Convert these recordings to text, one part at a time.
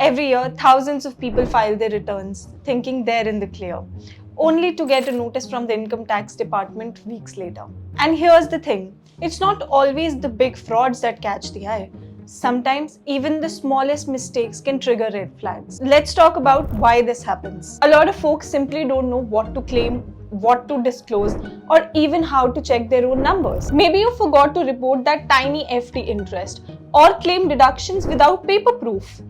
Every year, thousands of people file their returns thinking they're in the clear, only to get a notice from the income tax department weeks later. And here's the thing, it's not always the big frauds that catch the eye. Sometimes even the smallest mistakes can trigger red flags. Let's talk about why this happens. A lot of folks simply don't know what to claim, what to disclose, or even how to check their own numbers. Maybe you forgot to report that tiny FD interest or claim deductions without paper proof.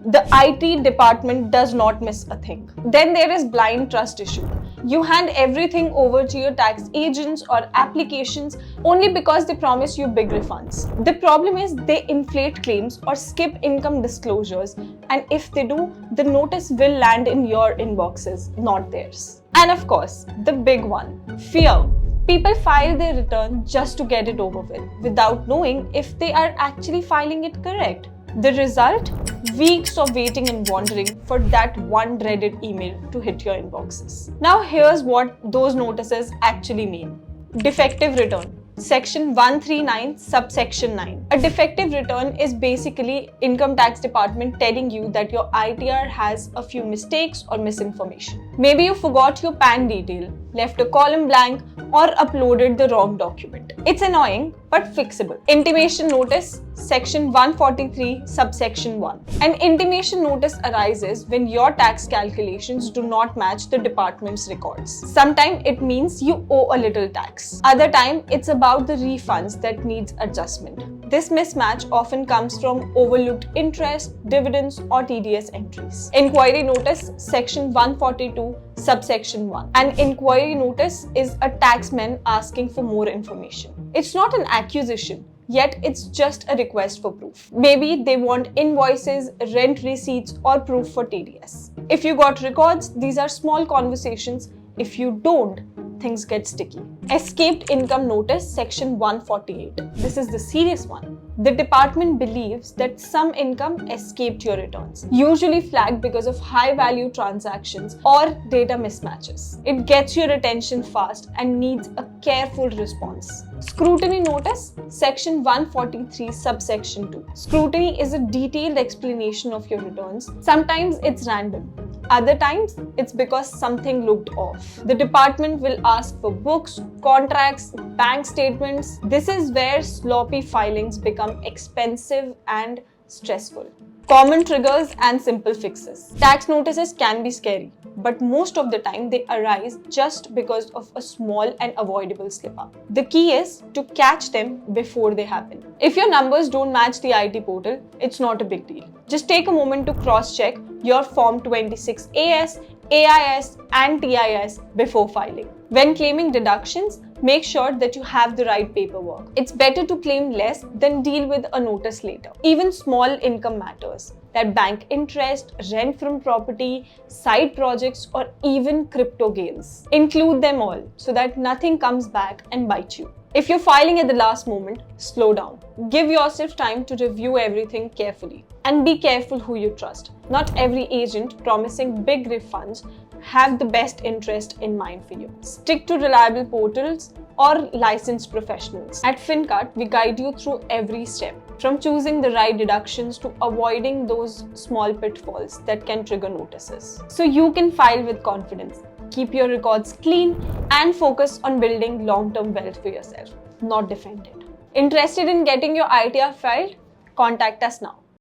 The IT department does not miss a thing. Then there is blind trust issue. You hand everything over to your tax agents or applications only because they promise you big refunds. The problem is they inflate claims or skip income disclosures, and if they do, the notice will land in your inboxes, not theirs. And of course, the big one, fear. People file their return just to get it over with, without knowing if they are actually filing it correct. The result? Weeks of waiting and wondering for that one dreaded email to hit your inboxes. Now here's what those notices actually mean. Defective return. Section 139, subsection 9. A defective return is basically income tax department telling you that your ITR has a few mistakes or misinformation. Maybe you forgot your PAN detail, left a column blank, or uploaded the wrong document. It's annoying, but fixable. Intimation notice, section 143, subsection 1. An intimation notice arises when your tax calculations do not match the department's records. Sometimes it means you owe a little tax. Other time, it's about the refunds that needs adjustment. This mismatch often comes from overlooked interest, dividends, or TDS entries. Inquiry notice, section 142, subsection 1. An inquiry notice is a taxman asking for more information. It's not an accusation, yet it's just a request for proof. Maybe they want invoices, rent receipts, or proof for TDS. If you got records, these are small conversations. If you don't, things get sticky. Escaped income notice, section 148. This is the serious one. The department believes that some income escaped your returns, usually flagged because of high-value transactions or data mismatches. It gets your attention fast and needs a careful response. Scrutiny notice, section 143, subsection 2. Scrutiny is a detailed explanation of your returns. Sometimes it's random. Other times, it's because something looked off. The department will ask for books, contracts, bank statements. This is where sloppy filings become expensive and stressful. Common triggers and simple fixes. Tax notices can be scary, but most of the time they arise just because of a small and avoidable slip-up. The key is to catch them before they happen. If your numbers don't match the IT portal, it's not a big deal. Just take a moment to cross-check your Form 26AS, AIS, and TIS before filing. When claiming deductions, make sure that you have the right paperwork. It's better to claim less than deal with a notice later. Even small income matters, that bank interest, rent from property, side projects, or even crypto gains. Include them all so that nothing comes back and bites you. If you're filing at the last moment, slow down. Give yourself time to review everything carefully. And be careful who you trust. Not every agent promising big refunds have the best interest in mind for you. Stick to reliable portals or licensed professionals. At FinCut, we guide you through every step, from choosing the right deductions to avoiding those small pitfalls that can trigger notices. So you can file with confidence, keep your records clean, and focus on building long-term wealth for yourself, not defend it. Interested in getting your ITR filed? Contact us now.